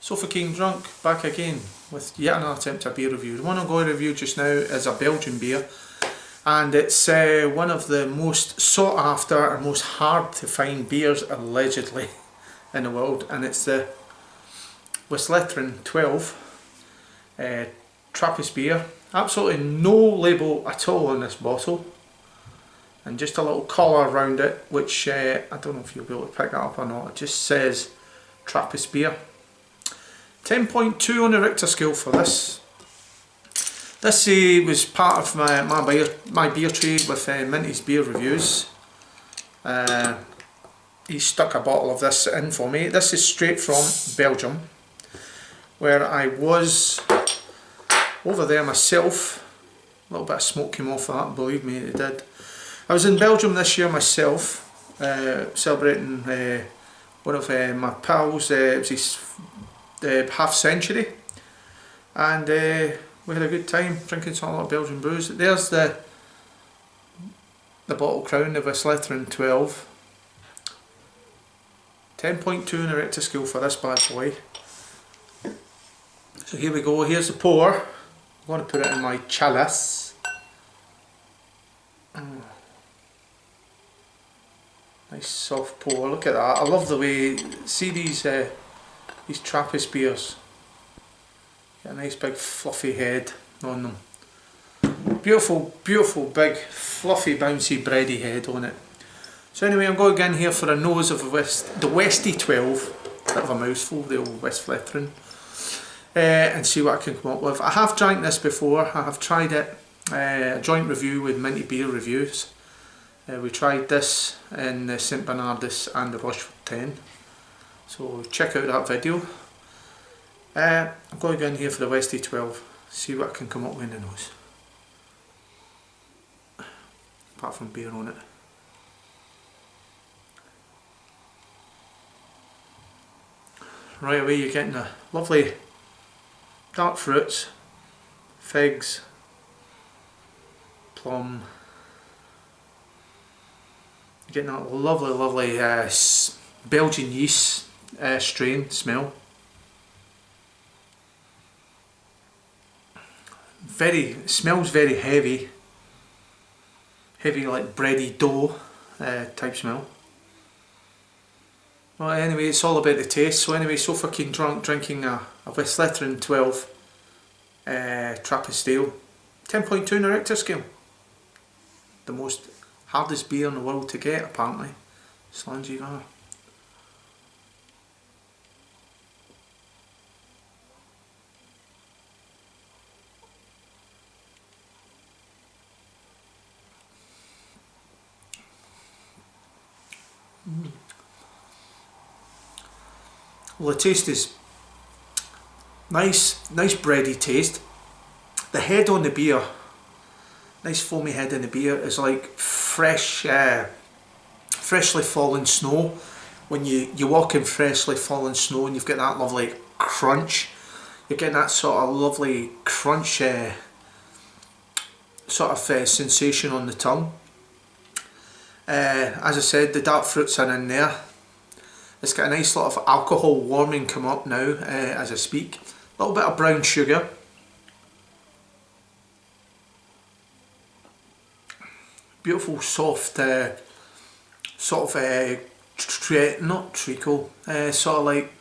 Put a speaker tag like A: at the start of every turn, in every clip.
A: Sofa King Drunk, back again with yet another attempt at a beer review. The one I'm going to review just now is a Belgian beer, and it's one of the most sought after and most hard to find beers allegedly in the world, and it's the Westvleteren 12 Trappist beer. Absolutely no label at all on this bottle, and just a little collar around it, which I don't know if you'll be able to pick that up or not. It just says Trappist beer. 10.2 on the Richter scale for this. This was part of my beer trade with Minty's Beer Reviews. He stuck a bottle of this in for me. This is straight from Belgium, where I was over there myself. A little bit of smoke came off that, believe me it did. I was in Belgium this year myself, celebrating one of my pals. It was his half century, and we had a good time drinking some of Belgian brews. There's the bottle crown, the Westvleteren 12. 10.2 on the Richter scale for this bad boy. So here we go, here's the pour. I'm going to put it in my chalice. Nice soft pour, look at that. I love the way, see these Trappist beers. Got a nice big fluffy head on them. Beautiful, beautiful big fluffy bouncy bready head on it. So anyway, I'm going again here for a nose of the Westie 12, bit of a mouthful, the old Westvleteren, and see what I can come up with. I have drank this before, I have tried it, a joint review with Minty Beer Reviews. We tried this in the St Bernardus and the Westvleteren, so check out that video. I'm going again here for the Westie 12, see what I can come up with in the nose, apart from beer on it. Right away you're getting the lovely dark fruits, figs, plum. You're getting that lovely, lovely Belgian yeast strain smell. Smells very heavy like bready dough type smell. Well, anyway, it's all about the taste. So anyway, Sofa King Drunk drinking a Westvleteren 12 Trappist ale. 10.2 on the Richter scale. The most hardest beer in the world to get, apparently. Slangy that. Well, the taste is nice bready taste. The head on the beer, nice foamy head in the beer, is like freshly fallen snow. When you walk in freshly fallen snow and you've got that lovely crunch, you're getting that sort of lovely crunch sensation on the tongue. As I said, the dark fruits are in there. It's got a nice lot of alcohol warming come up now as I speak. A little bit of brown sugar. Beautiful soft not treacle, sort of like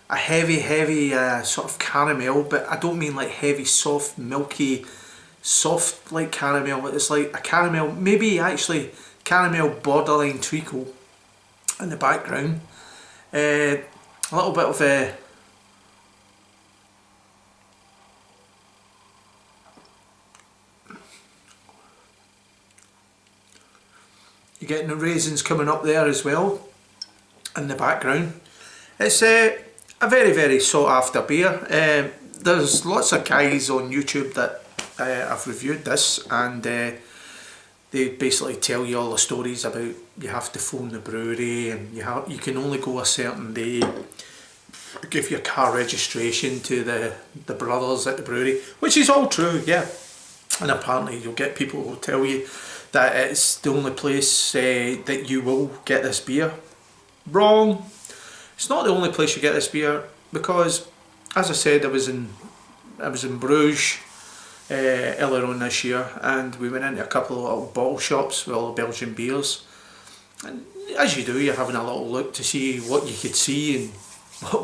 A: a heavy sort of caramel, but I don't mean like heavy soft milky soft like caramel. It's like a caramel, maybe actually caramel borderline treacle in the background. A little bit of you're getting the raisins coming up there as well in the background. It's a very, very sought after beer. There's lots of guys on YouTube that have reviewed this, and they basically tell you all the stories about you have to phone the brewery and you can only go a certain day, give your car registration to the brothers at the brewery, which is all true, yeah. And apparently you'll get people who will tell you that it's the only place that you will get this beer. Wrong. It's not the only place you get this beer, because as I said, I was in Bruges earlier on this year, and we went into a couple of little bottle shops with all the Belgian beers. And as you do, you're having a little look to see what you could see and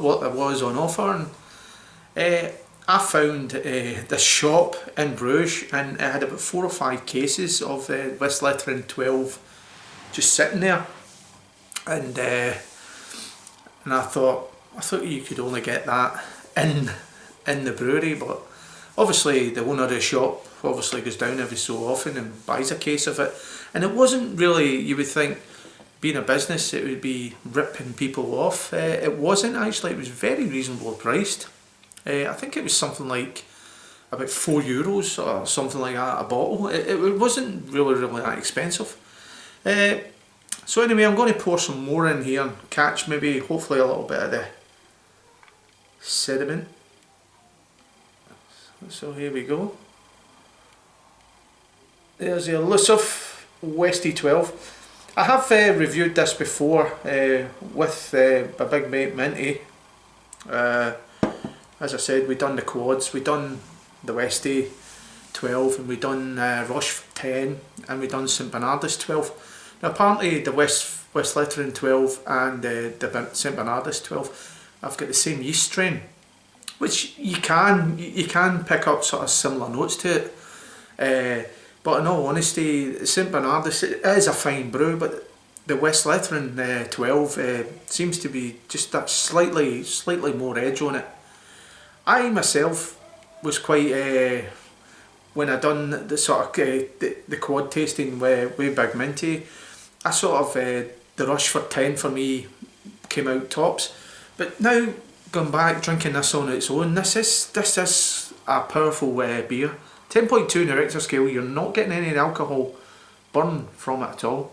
A: what there was on offer. And I found this shop in Bruges, and it had about 4 or 5 cases of Westvleteren 12 just sitting there. And I thought you could only get that in the brewery, but obviously the owner of the shop obviously goes down every so often and buys a case of it. And it wasn't really, you would think, being a business, it would be ripping people off. It wasn't actually, it was very reasonably priced. I think it was something like about €4 or something like that a bottle. It wasn't really that expensive. So anyway, I'm going to pour some more in here and catch maybe hopefully a little bit of the sediment. So here we go. There's the elusive Westie 12. I have reviewed this before with my big mate Minty. As I said, we done the quads, we done the Westie 12, and we done Roche 10, and we done St Bernardus 12. Now apparently the Westvleteren 12 and the St Bernardus 12 have got the same yeast strain, which you can pick up sort of similar notes to it. But in all honesty, St Bernardus is a fine brew, but the Westvleteren 12 seems to be just that slightly more edge on it. I myself was quite, when I done the sort of the quad tasting with Big Minty, I sort of, the Rushford 10 for me came out tops. But now, going back, drinking this on its own, this is a powerful beer. 10.2 in the Richter scale, you're not getting any alcohol burn from it at all.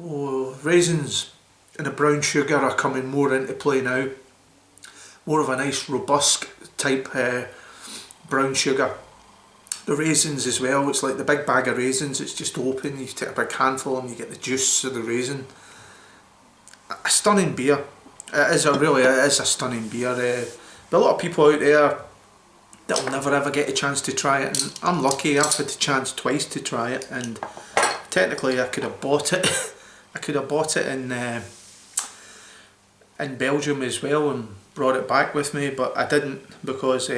A: Oh, raisins and the brown sugar are coming more into play now. More of a nice robust type brown sugar. The raisins as well, it's like the big bag of raisins, it's just open, you take a big handful and you get the juice of the raisin. A stunning beer. It is a stunning beer. But a lot of people out there that will never ever get a chance to try it, and I'm lucky, I've had the chance twice to try it, and technically I could have bought it. I could have bought it in Belgium as well and brought it back with me, but I didn't, because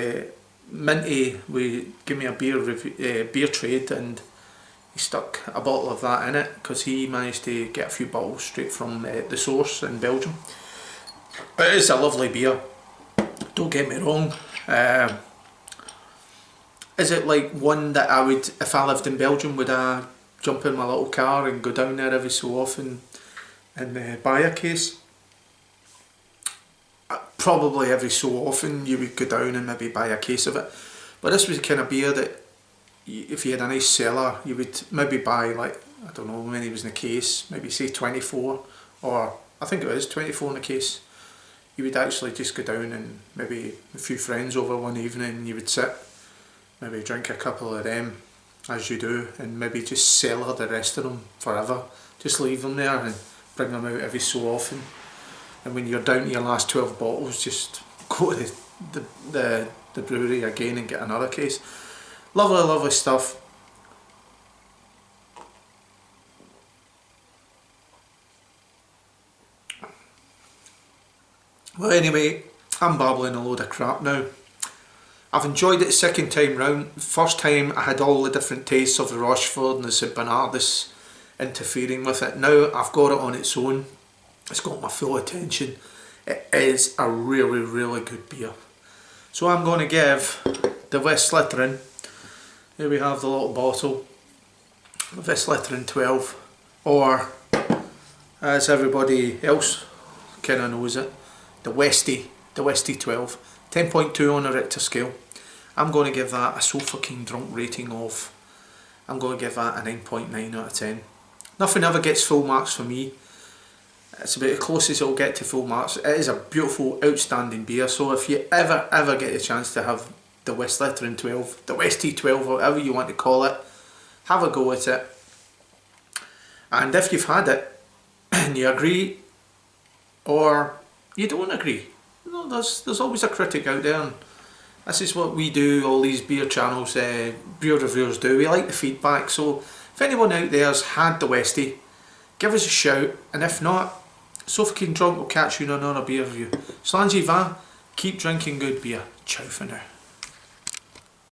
A: Minty gave me a beer trade, and he stuck a bottle of that in it because he managed to get a few bottles straight from the source in Belgium. But it is a lovely beer, don't get me wrong. Is it like one that I would, if I lived in Belgium, would I jump in my little car and go down there every so often and buy a case? Probably every so often you would go down and maybe buy a case of it. But this was the kind of beer that if you had a nice cellar, you would maybe buy, like, I don't know how many was in the case, maybe say 24, or I think it was 24 in the case. You would actually just go down and maybe a few friends over one evening, you would sit, maybe drink a couple of them, as you do, and maybe just cellar the rest of them forever. Just leave them there and bring them out every so often. And when you're down to your last 12 bottles, just go to the brewery again and get another case. Lovely, lovely stuff. Well, anyway, I'm babbling a load of crap now. I've enjoyed it second time round. First time I had all the different tastes of the Rochefort and the St Bernardus interfering with it. Now I've got it on its own. It's got my full attention. It is a really, really good beer. So I'm going to give the Westvleteren, here we have the little bottle, the Westvleteren 12, or as everybody else kind of knows it, the Westie 12, 10.2 on the Richter scale. I'm going to give that a so fucking drunk rating of, I'm going to give that a 9.9 out of 10. Nothing ever gets full marks for me. It's about the closest it'll get to full marks. It is a beautiful, outstanding beer, so if you ever get a chance to have the Westvleteren 12, the Westie 12, whatever you want to call it, have a go at it. And if you've had it and you agree or you don't agree, you know, there's always a critic out there, and this is what we do, all these beer channels, beer reviewers do. We like the feedback, so if anyone out there's had the Westie, give us a shout, and if not, so fucking drunk, we'll catch you in another beer review. Slangy van, keep drinking good beer. Ciao for now.